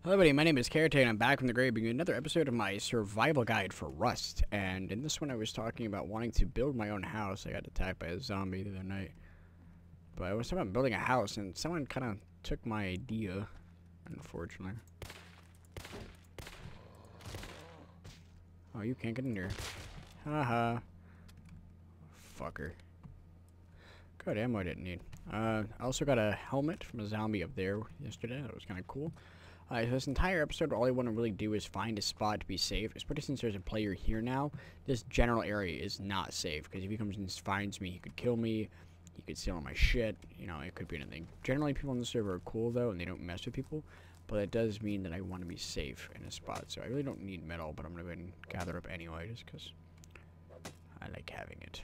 Hello everybody, my name is Caretaker and I'm back from the grave bringing another episode of my survival guide for Rust. And in this one I was talking about wanting to build my own house. I got attacked by a zombie the other night. But I was talking about building a house and someone kind of took my idea, unfortunately. Oh, you can't get in here. Haha. Fucker. Good ammo I didn't need. I also got a helmet from a zombie up there yesterday. That was kind of cool. So this entire episode, all I want to really do is find a spot to be safe, especially since there's a player here now. This general area is not safe, because if he comes and finds me, he could kill me, he could steal all my shit, you know, it could be anything. Generally, people on the server are cool, though, and they don't mess with people, but it does mean that I want to be safe in a spot, so I really don't need metal, but I'm going to go ahead and gather up anyway, just because I like having it.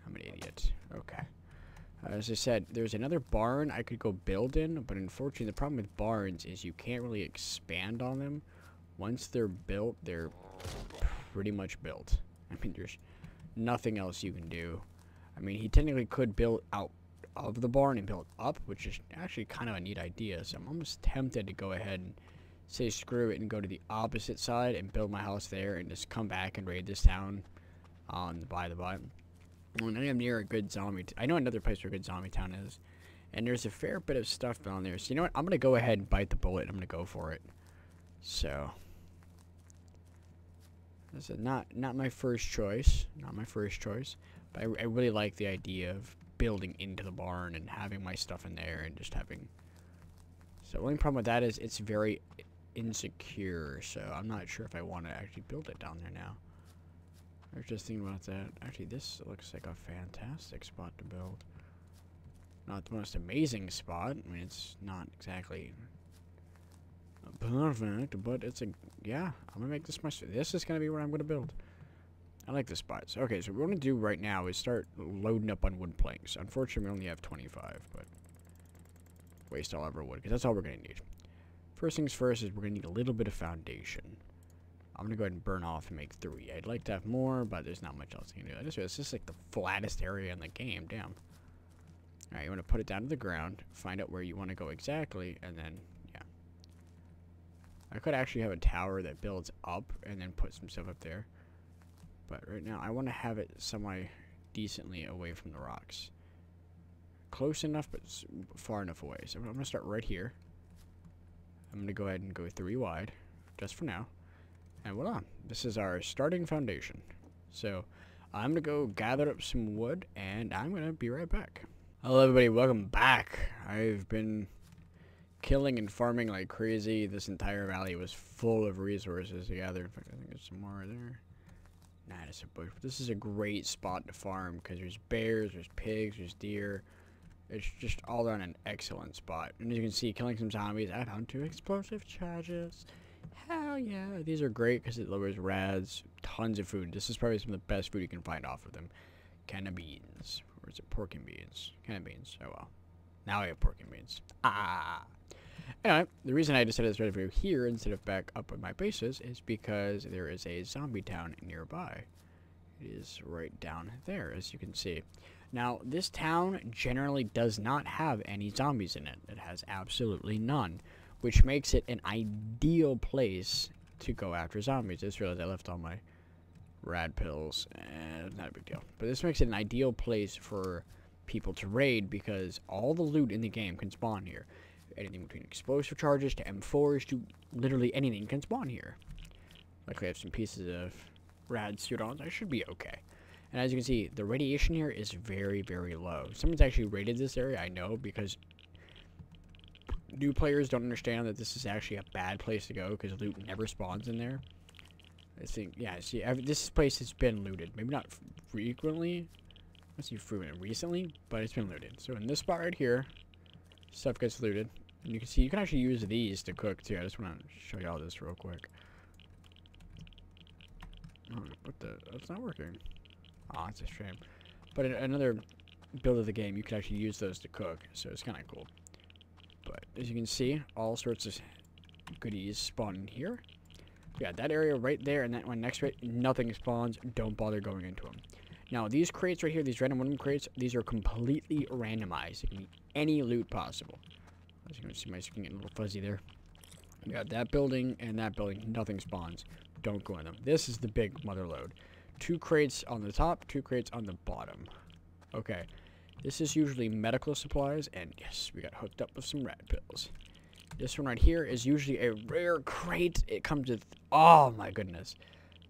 I'm an idiot. Okay. As I said, there's another barn I could go build in, but unfortunately the problem with barns is you can't really expand on them. Once they're built, they're pretty much built. I mean, there's nothing else you can do. I mean, he technically could build out of the barn and build up, which is actually kind of a neat idea. So I'm almost tempted to go ahead and say screw it and go to the opposite side and build my house there and just come back and raid this town on the by. When I am near a good zombie, I know another place where a good zombie town is, and there's a fair bit of stuff down there. So you know what? I'm gonna go ahead and bite the bullet. I'm gonna go for it. So this is not my first choice, but I really like the idea of building into the barn and having my stuff in there and just having. So the only problem with that is it's very insecure. So I'm not sure if I want to actually build it down there now. I was just thinking about that. Actually, this looks like a fantastic spot to build. Not the most amazing spot. I mean, it's not exactly perfect, but it's a... Yeah, I'm going to make this my... This is going to be where I'm going to build. I like this spot. So, okay, so what we're going to do right now is start loading up on wood planks. Unfortunately, we only have 25, but... Waste all of our wood, because that's all we're going to need. First things first is we're going to need a little bit of foundation. I'm going to go ahead and burn off and make 3. I'd like to have more, but there's not much else I can do. It's just like the flattest area in the game. Damn. Alright, you want to put it down to the ground, find out where you want to go exactly, and then, yeah. I could actually have a tower that builds up and then put some stuff up there. But right now, I want to have it semi-decently away from the rocks. Close enough, but far enough away. So I'm going to start right here. I'm going to go ahead and go 3 wide, just for now. And voila, this is our starting foundation. So, I'm going to go gather up some wood, and I'm going to be right back. Hello everybody, welcome back. I've been killing and farming like crazy. This entire valley was full of resources to gather. In fact, I think there's some more there. Nah, it's a bush. This is a great spot to farm, because there's bears, there's pigs, there's deer. It's just all around an excellent spot. And as you can see, killing some zombies, add on to explosive charges. Hell yeah, these are great because it lowers rads, tons of food. This is probably some of the best food you can find off of them. Can of beans. Or is it pork and beans? Can of beans. Oh well. Now I have pork and beans. Anyway, the reason I decided to start a video here instead of back up at my bases is because there is a zombie town nearby. It is right down there, as you can see. Now, this town generally does not have any zombies in it. It has absolutely none, which makes it an ideal place to go after zombies. I just realized I left all my rad pills, and not a big deal. But this makes it an ideal place for people to raid, because all the loot in the game can spawn here. Anything between explosive charges to M4s to literally anything can spawn here. Luckily I have some pieces of rad suit on, so I should be okay. And as you can see, the radiation here is very, very low. Someone's actually raided this area, I know, because new players don't understand that this is actually a bad place to go because loot never spawns in there. I think, yeah, see, this place has been looted. Maybe not frequently. Let's see, recently, but it's been looted. So in this spot right here, stuff gets looted. And you can see, you can actually use these to cook too. I just want to show you all this real quick. Oh, what the? That's not working. Oh, it's a shame. But in another build of the game, you can actually use those to cook. So it's kind of cool. But as you can see, all sorts of goodies spawn in here. Yeah, that area right there and that one next to it, nothing spawns. Don't bother going into them. Now, these crates right here, these random wooden crates, these are completely randomized. It can be any loot possible. As you can see, my screen getting a little fuzzy there. We got that building and that building. Nothing spawns. Don't go in them. This is the big mother load. 2 crates on the top, 2 crates on the bottom. Okay. This is usually medical supplies, and yes, we got hooked up with some rat pills. This one right here is usually a rare crate. It comes with, oh my goodness.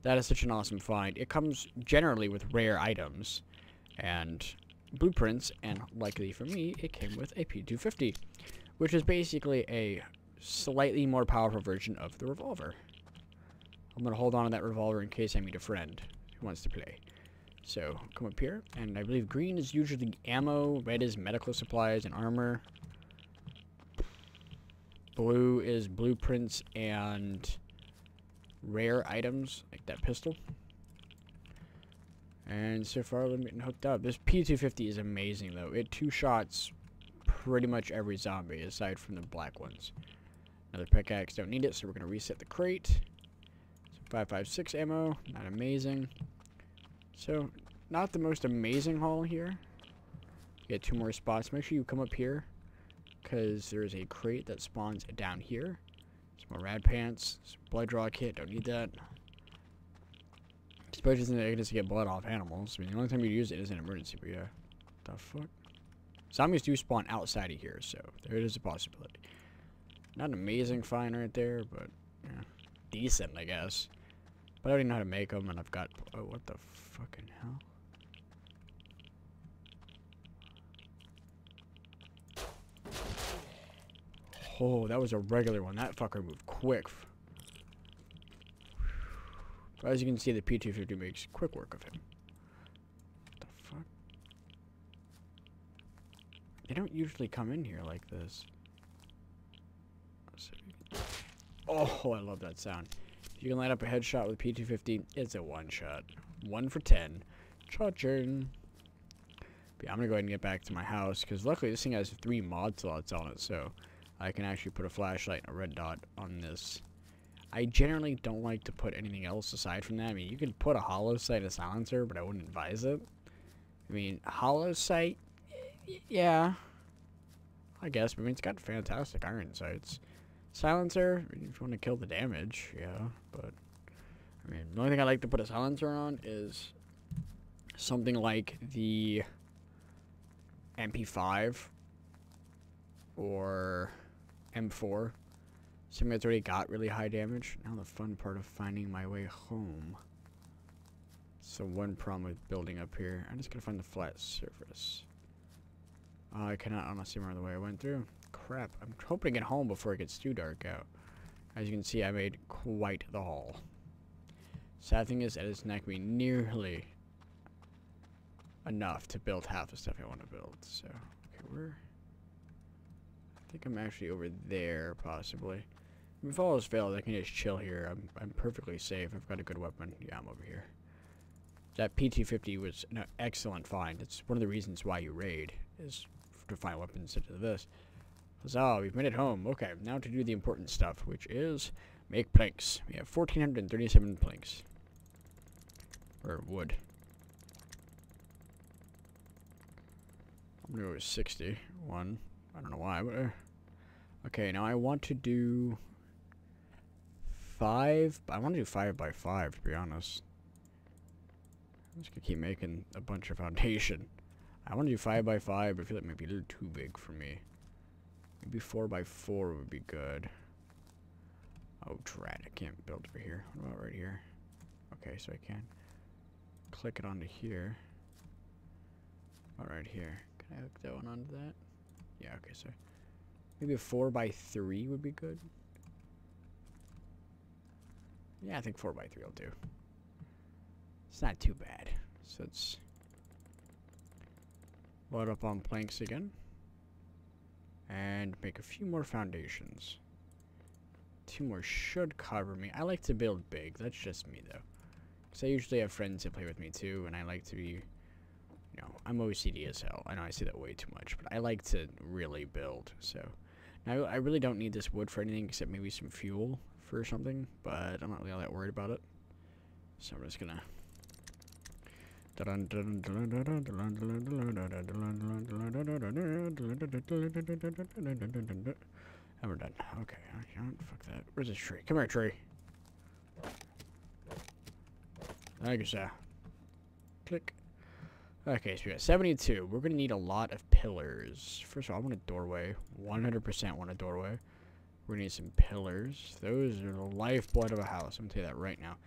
That is such an awesome find. It comes generally with rare items and blueprints, and luckily for me, it came with a P250, which is basically a slightly more powerful version of the revolver. I'm going to hold on to that revolver in case I meet a friend who wants to play. So, come up here, and I believe green is usually ammo, red is medical supplies and armor, blue is blueprints and rare items, like that pistol. And so far, I'm getting hooked up. This P250 is amazing, though. It 2-shots pretty much every zombie, aside from the black ones. Another pickaxe, don't need it, so we're going to reset the crate. So 5.56 ammo, not amazing. So, not the most amazing haul here. You get 2 more spots. Make sure you come up here, because there's a crate that spawns down here. Some more rad pants, some blood draw kit, don't need that. Especially since I just get blood off animals. I mean, the only time you use it is an emergency, but yeah. The fuck? Zombies do spawn outside of here, so there is a possibility. Not an amazing find right there, but yeah, decent, I guess. But I already know how to make them, and I've got... Oh, what the fucking hell? Oh, that was a regular one. That fucker moved quick. But as you can see, the P250 makes quick work of him. What the fuck? They don't usually come in here like this. Oh, I love that sound. If you can light up a headshot with P250, it's a one-shot. 1 for 10. Cha-ching. Yeah, I'm gonna go ahead and get back to my house, because luckily this thing has 3 mod slots on it, so I can actually put a flashlight and a red dot on this. I generally don't like to put anything else aside from that. I mean, you can put a hollow sight and a silencer, but I wouldn't advise it. I mean, hollow sight, yeah, I guess. I mean, it's got fantastic iron sights. Silencer, if you want to kill the damage, yeah, but I mean, the only thing I like to put a silencer on is something like the MP5 or M4. Something that's already got really high damage. Now the fun part of finding my way home. So one problem with building up here. I'm just gonna find the flat surface. I cannot honestly remember the way I went through. Crap. I'm hoping to get home before it gets too dark out. As you can see, I made quite the haul. Sad thing is, that it's not going to be nearly enough to build half the stuff I want to build. So, okay, I think I'm actually over there, possibly. If all else fails, I can just chill here. I'm perfectly safe. I've got a good weapon. Yeah, I'm over here. That P250 was an excellent find. It's one of the reasons why you raid, is to find weapons such as this. So, we've made it home. Okay, now to do the important stuff, which is make planks. We have 1,437 planks. Or wood. I'm gonna go with 61. I don't know why, but... okay, now I want to do 5... I want to do 5 by 5, to be honest. I'm just gonna keep making a bunch of foundation. I want to do 5 by 5, but I feel like it might be a little too big for me. Maybe 4 by 4 would be good. Oh, drat, I can't build over here. What about right here? Okay, so I can click it onto here. All right, here. Can I hook that one onto that? Yeah, okay, so maybe a 4 by 3 would be good. Yeah, I think 4 by 3 will do. It's not too bad. So let's load up on planks again. And make a few more foundations. 2 more should cover me. I like to build big. That's just me, though. Because I usually have friends that play with me, too. And I like to be, you know, I'm OCD as hell. I know I say that way too much. But I like to really build. So, now I really don't need this wood for anything except maybe some fuel for something. But I'm not really all that worried about it. So I'm just going to... And we're done. Okay, fuck that. Where's this tree? Come here, tree. Thank you, sir. Click. Okay, so we got 72. We're gonna need a lot of pillars. First of all, I want a doorway. 100% want a doorway. We're gonna need some pillars. Those are the lifeblood of a house. I'm gonna tell you that right now.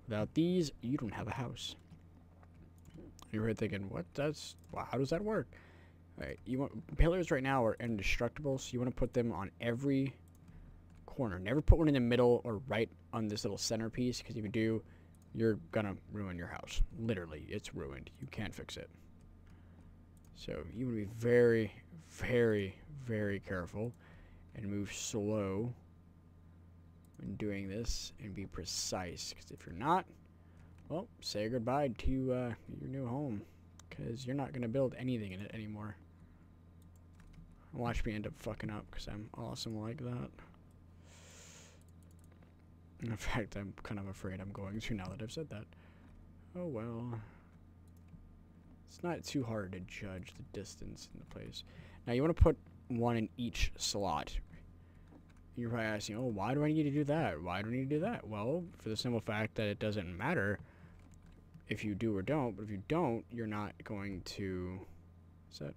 Without these, you don't have a house. You're right thinking, what? Well, how does that work? Alright, pillars right now are indestructible, so you want to put them on every corner. Never put one in the middle or right on this little centerpiece, because if you do, you're gonna ruin your house. Literally, it's ruined. You can't fix it. So you want to be very, very, very careful and move slow when doing this and be precise, because if you're not, well, say goodbye to your new home, because you're not going to build anything in it anymore. Watch me end up fucking up, because I'm awesome like that. In fact, I'm kind of afraid I'm going to now that I've said that. Oh well. It's not too hard to judge the distance in the place. Now you want to put one in each slot. You're probably asking, oh, why do I need to do that? Why do I need to do that? Well, for the simple fact that it doesn't matter if you do or don't, but if you don't, you're not going to set.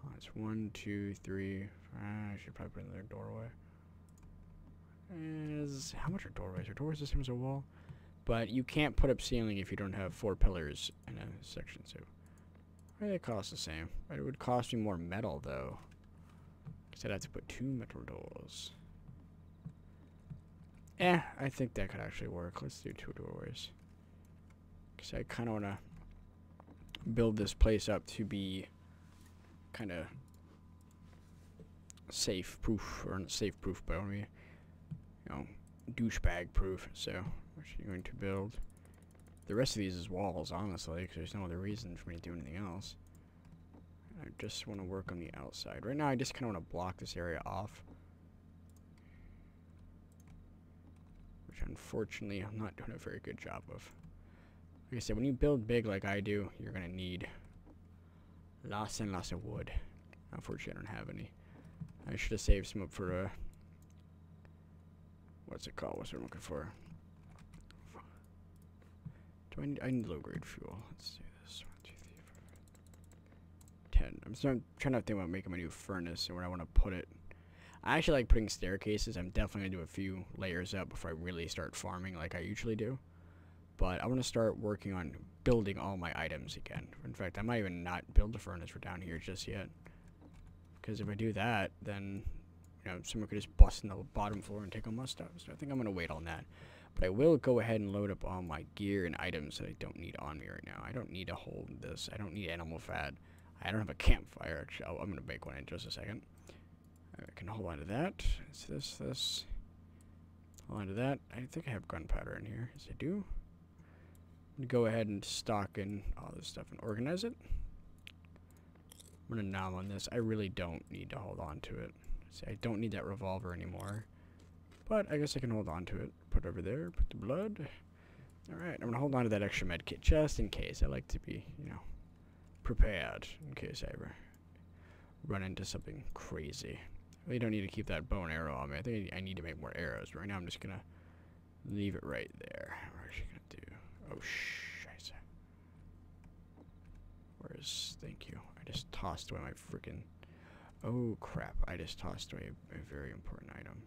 Oh, it's 1, 2, 3. I should probably put another doorway. How much are doorways? Are doorways the same as a wall? But you can't put up ceiling if you don't have 4 pillars in a section. So they cost the same. But it would cost me more metal though, because I'd have to put 2 metal doors. I think that could actually work. Let's do 2 doorways. Because I kind of want to build this place up to be kind of safe proof, or not safe proof, but I want to be, you know, douchebag proof. So we're actually going to build the rest of these as walls, honestly, because there's no other reason for me to do anything else. I just want to work on the outside. Right now, I just kind of want to block this area off, which unfortunately I'm not doing a very good job of. Like I said, when you build big like I do, you're going to need lots and lots of wood. Unfortunately, I don't have any. I should have saved some up for, what's it called? What's what I'm looking for? I need low-grade fuel. Let's do this. 1, 2, 3, 4, 5, 10. I'm trying to think about making my new furnace and where I want to put it. I actually like putting staircases. I'm definitely going to do a few layers up before I really start farming like I usually do. But I want to start working on building all my items again. In fact, I might even not build a furnace for down here just yet. Because if I do that, then, you know, someone could just bust in the bottom floor and take all my stuff. So I think I'm going to wait on that. But I will go ahead and load up all my gear and items that I don't need on me right now. I don't need to hold this. I don't need animal fat. I don't have a campfire, actually. I'm going to make one in just a second. I can hold on to that. It's this. Hold on to that. I think I have gunpowder in here. Yes, I do. I'm going to go ahead and stock in all this stuff and organize it. I'm going to nom on this. I really don't need to hold on to it. See, I don't need that revolver anymore. But I guess I can hold on to it. Put it over there. Put the blood. Alright, I'm going to hold on to that extra med kit just in case. I like to be, you know, prepared in case I ever run into something crazy. I really don't need to keep that bow and arrow on me. I think I need to make more arrows. Right now I'm just going to leave it right there. What are you going to do? Oh, shit. Where's... Thank you. I just tossed away my freaking... Oh, crap. I just tossed away a very important item.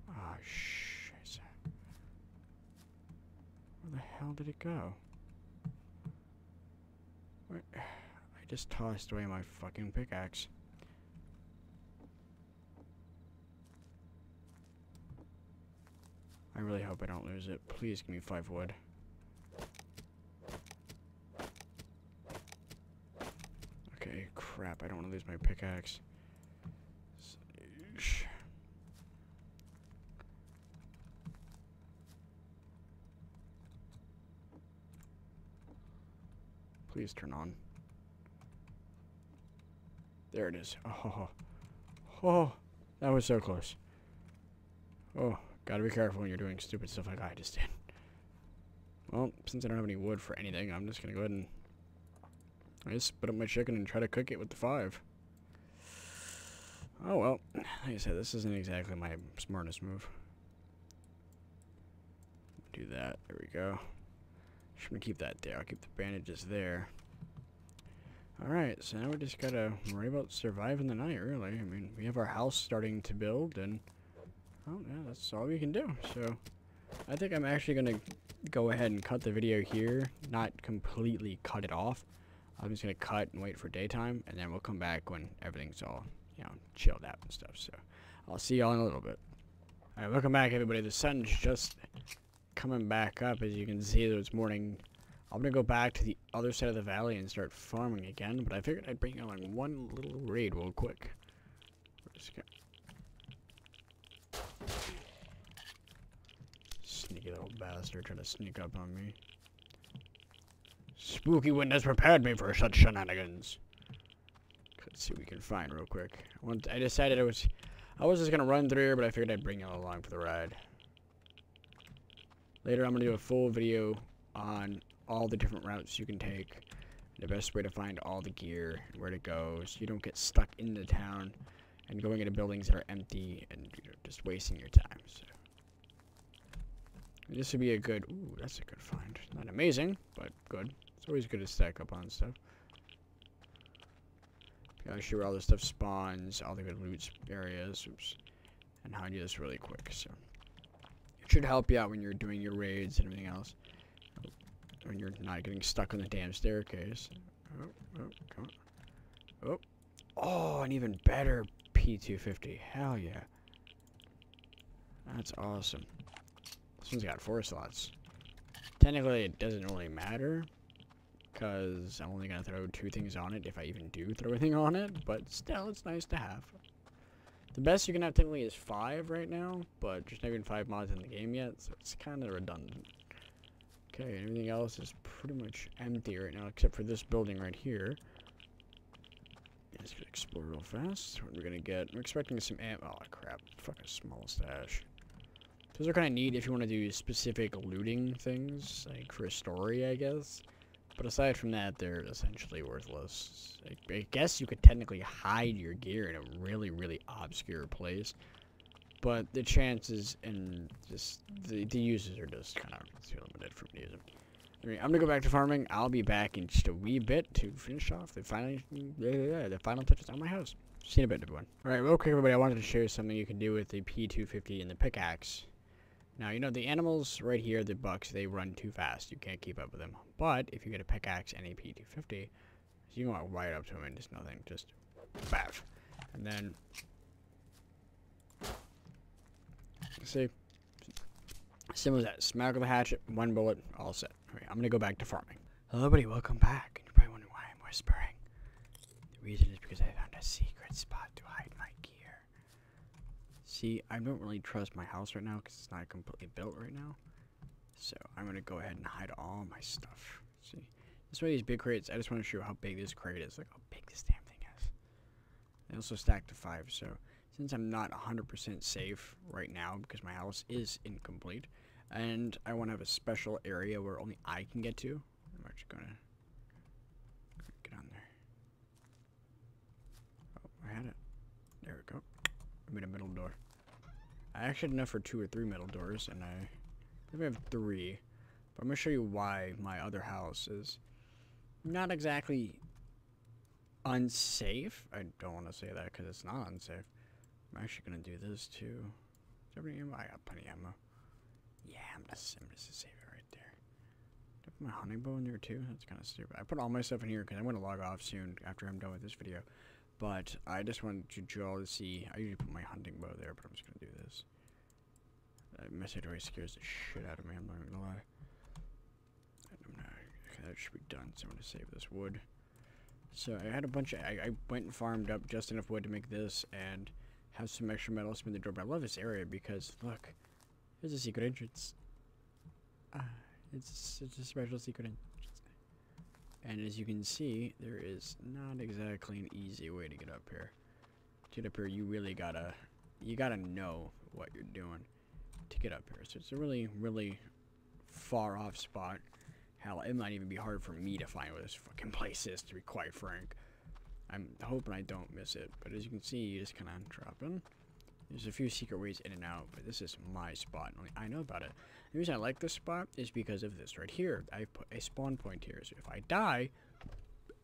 Ah, shit. Where the hell did it go? Where? I just tossed away my fucking pickaxe. I really hope I don't lose it. Please give me 5 wood. Okay, crap. I don't want to lose my pickaxe. Please turn on. There it is. Oh, that was so close. Oh, gotta be careful when you're doing stupid stuff like I just did. Well, since I don't have any wood for anything, I'm just gonna go ahead and I just split up my chicken and try to cook it with the 5. Oh well, like I said, this isn't exactly my smartest move. Do that. There we go. Just gonna keep that there. I'll keep the bandages there. Alright, so now we just gotta worry about surviving the night, really. I mean, we have our house starting to build, and oh yeah, that's all we can do. So I think I'm actually gonna go ahead and cut the video here. Not completely cut it off. I'm just gonna cut and wait for daytime, and then we'll come back when everything's all, you know, chilled out and stuff. So I'll see y'all in a little bit. Alright, welcome back, everybody. The sun's just coming back up, as you can see. It's morning. I'm gonna go back to the other side of the valley and start farming again, but I figured I'd bring on one little raid real quick. Sneaky little bastard trying to sneak up on me. Spooky wind has prepared me for such shenanigans. Let's see what we can find real quick. I decided I was just gonna run through here, but I figured I'd bring you all along for the ride. Later, I'm gonna do a full video on all the different routes you can take, the best way to find all the gear, and where to go, so you don't get stuck in the town and going into buildings that are empty and, you know, just wasting your time. So this would be a good. Ooh, that's a good find. Not amazing, but good. It's always good to stack up on stuff. I'll show you where all this stuff spawns, all the good loot areas. Oops, and how to do this really quick. So it should help you out when you're doing your raids and everything else. When you're not getting stuck on the damn staircase. Oh, come on. Oh, an even better P250. Hell yeah. That's awesome. This one's got 4 slots. Technically, it doesn't really matter, because I'm only going to throw 2 things on it, if I even do throw anything on it, but still, it's nice to have. The best you can have technically is 5 right now, but there's not even 5 mods in the game yet, so it's kind of redundant. Okay, everything else is pretty much empty right now, except for this building right here. Let's explore real fast. What we're gonna get? I'm expecting some ammo. Oh crap! Fucking small stash. Those are kind of neat if you want to do specific looting things, like for a story, I guess. But aside from that, they're essentially worthless. I guess you could technically hide your gear in a really, really obscure place. But the chances and just the uses are just kind of too limited for me to use them. Anyway, I'm gonna go back to farming. I'll be back in just a wee bit to finish off the final touches on my house. See you in a bit, everyone. All right, real quick, everybody. I wanted to share something you can do with the P250 and the pickaxe. Now, you know the animals right here, the bucks, they run too fast. You can't keep up with them. But if you get a pickaxe and a P250, you can walk right up to them and just nothing, just baff, and then. See, simple as that. Smack with a hatchet, 1 bullet, all set. Okay, I'm gonna go back to farming. Hello, everybody, welcome back. You're probably wondering why I'm whispering. The reason is because I found a secret spot to hide my gear. See, I don't really trust my house right now because it's not completely built right now. So I'm gonna go ahead and hide all my stuff. See, this way these big crates. I just want to show you how big this crate is. Look how big this damn thing is. They also stack to 5, so. Since I'm not 100% safe right now because my house is incomplete, and I want to have a special area where only I can get to, I'm actually gonna get on there. Oh, I had it. There we go. I made a middle door. I actually had enough for 2 or 3 middle doors, and I believe I have 3. But I'm gonna show you why my other house is not exactly unsafe. I don't want to say that because it's not unsafe. I'm actually gonna do this too. Is there any ammo? I got plenty of ammo. Yeah, I'm just save it right there. Did I put my hunting bow in there too? That's kind of stupid. I put all my stuff in here because I'm gonna log off soon after I'm done with this video. But I just wanted you all to see. I usually put my hunting bow there, but I'm just gonna do this. That message always scares the shit out of me. I'm not gonna lie. Okay, that should be done. So I'm gonna save this wood. So I had a bunch of. I went and farmed up just enough wood to make this and. Have some extra metal spin the door, but I love this area because look, there's a secret entrance. It's a special secret entrance, and as you can see, there is not exactly an easy way to get up here. To get up here, you really gotta know what you're doing to get up here. So it's a really, really far off spot. Hell, it might even be hard for me to find where this fucking place is, to be quite frank. I'm hoping I don't miss it, but as you can see, you just kind of drop in. There's a few secret ways in and out, but this is my spot. Only I know about it. The reason I like this spot is because of this right here. I put a spawn point here, so if I die,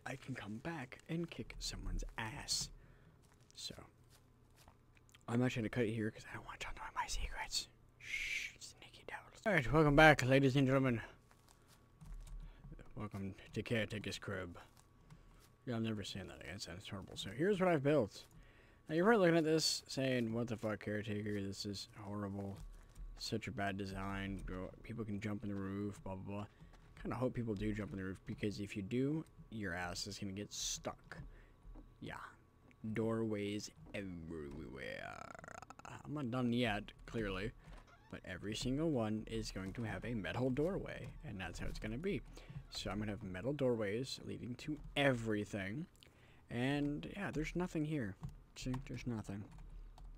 I can come back and kick someone's ass. So, I'm actually going to cut it here because I don't want you to know my secrets. Shh, sneaky devils. Alright, welcome back, ladies and gentlemen. Welcome to Caretaker's crib. Yeah, I'm never saying that again. It sounds horrible. So, here's what I've built. Now, you're probably looking at this saying, what the fuck, Caretaker? This is horrible. Such a bad design. People can jump in the roof, blah, blah, blah. Kind of hope people do jump in the roof, because if you do, your ass is going to get stuck. Yeah. Doorways everywhere. I'm not done yet, clearly. But every single one is going to have a metal doorway. And that's how it's going to be. So I'm going to have metal doorways leading to everything. And, yeah, there's nothing here. See, there's nothing.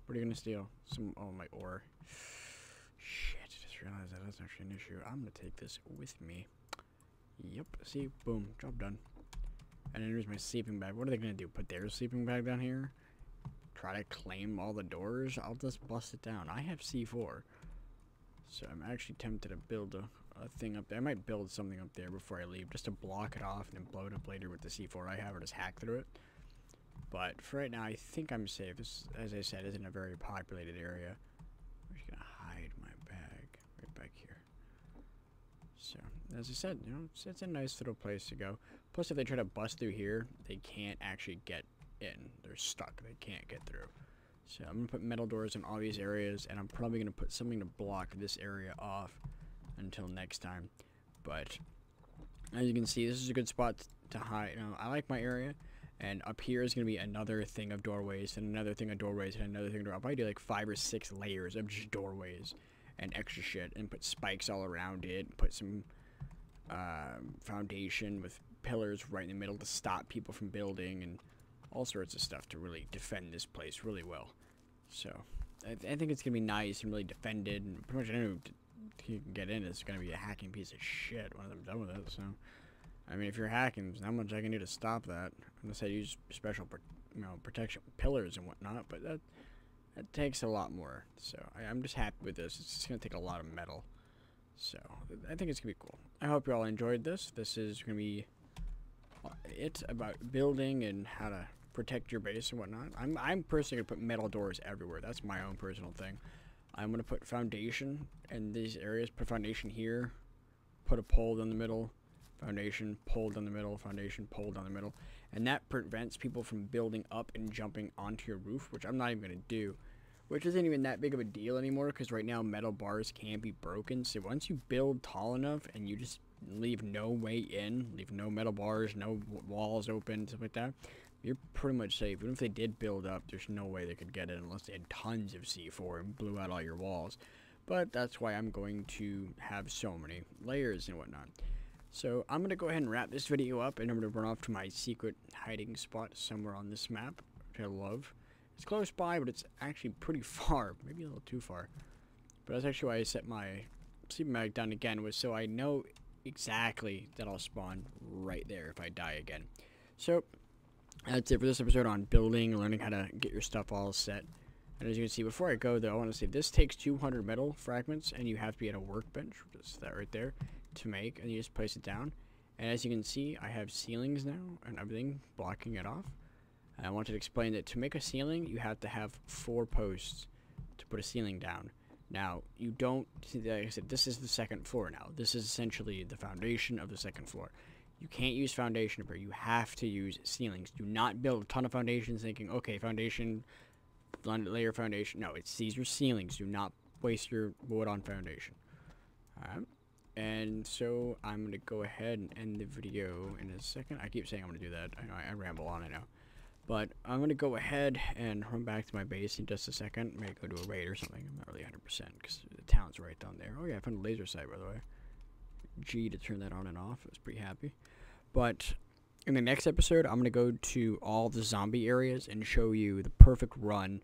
What are you gonna steal? Oh, my ore. Shit, I just realized that that's actually an issue. I'm gonna take this with me. Yep, see, boom, job done. And then here's my sleeping bag. What are they gonna do? Put their sleeping bag down here? Try to claim all the doors? I'll just bust it down. I have C4. So I'm actually tempted to build a thing up there. I might build something up there before I leave, just to block it off and then blow it up later with the C4 I have, or just hack through it. But for right now, I think I'm safe. This, as I said, isn't a very populated area. I'm just gonna hide my bag right back here. So, as I said, you know, it's a nice little place to go. Plus, if they try to bust through here, they can't actually get in. They're stuck. They can't get through. So, I'm gonna put metal doors in all these areas, and I'm probably gonna put something to block this area off until next time. But as you can see, this is a good spot to hide. You know, I like my area. And up here is going to be another thing of doorways, and another thing of doorways, and another thing of doorways. I'll probably do like 5 or 6 layers of just doorways and extra shit, and put spikes all around it, put some foundation with pillars right in the middle to stop people from building, and all sorts of stuff to really defend this place really well. So, I think it's going to be nice and really defended, and pretty much anyone who can get in is going to be a hacking piece of shit when I'm done with it, so... I mean, if you're hacking, there's not much I can do to stop that. Unless I use special, protection pillars and whatnot. But that takes a lot more. So I'm just happy with this. It's just gonna take a lot of metal. So I think it's gonna be cool. I hope you all enjoyed this. This is gonna be it about building and how to protect your base and whatnot. I'm personally gonna put metal doors everywhere. That's my own personal thing. I'm gonna put foundation in these areas. Put foundation here. Put a pole down the middle. Foundation, pole down the middle, foundation, pole down the middle. And that prevents people from building up and jumping onto your roof, which I'm not even going to do. Which isn't even that big of a deal anymore, because right now metal bars can't be broken. So once you build tall enough and you just leave no way in, leave no metal bars, no walls open, stuff like that, you're pretty much safe. Even if they did build up, there's no way they could get in unless they had tons of C4 and blew out all your walls. But that's why I'm going to have so many layers and whatnot. So I'm going to go ahead and wrap this video up, and I'm going to run off to my secret hiding spot somewhere on this map, which I love. It's close by, but it's actually pretty far, maybe a little too far. But that's actually why I set my sleeping bag down again, was so I know exactly that I'll spawn right there if I die again. So that's it for this episode on building and learning how to get your stuff all set. And as you can see, before I go though, I want to say this takes 200 metal fragments, and you have to be at a workbench, which is that right there, to make, and you just place it down. And as you can see, I have ceilings now and everything blocking it off. And I wanted to explain that to make a ceiling, you have to have 4 posts to put a ceiling down. Now, you don't, like I said, this is the second floor now. This is essentially the foundation of the second floor. You can't use foundation up here. You have to use ceilings. Do not build a ton of foundations thinking, okay, foundation, layer foundation. No, these are ceilings. Do not waste your wood on foundation. Alright. And so I'm going to go ahead and end the video in a second. I keep saying I'm going to do that. I know I ramble on, I know. But I'm going to go ahead and run back to my base in just a second. Maybe go to a raid or something. I'm not really 100% because the town's right down there. Oh yeah, I found a laser sight, by the way. G to turn that on and off. I was pretty happy. But in the next episode, I'm going to go to all the zombie areas and show you the perfect run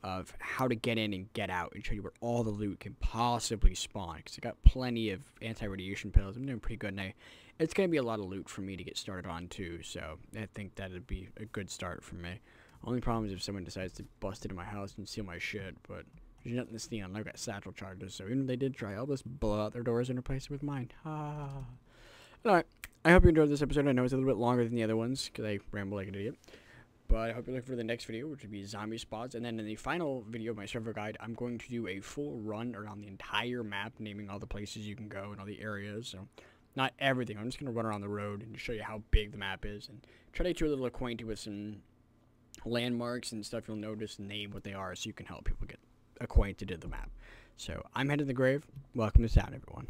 of how to get in and get out, and show you where all the loot can possibly spawn, because I got plenty of anti-radiation pills. I'm doing pretty good, and I it's going to be a lot of loot for me to get started on, too. So I think that would be a good start for me. Only problem is if someone decides to bust into my house and steal my shit, but there's nothing to steal. I've got satchel charges, so even if they did try, I'll just blow out their doors and replace it with mine. Alright, I hope you enjoyed this episode. I know it's a little bit longer than the other ones, because I ramble like an idiot. But I hope you're looking for the next video, which would be zombie spots. And then in the final video of my server guide, I'm going to do a full run around the entire map, naming all the places you can go and all the areas. So, not everything. I'm just going to run around the road and show you how big the map is. And try to get you a little acquainted with some landmarks and stuff you'll notice and name what they are so you can help people get acquainted to the map. So, I'm headed to the grave. Welcome to town, everyone.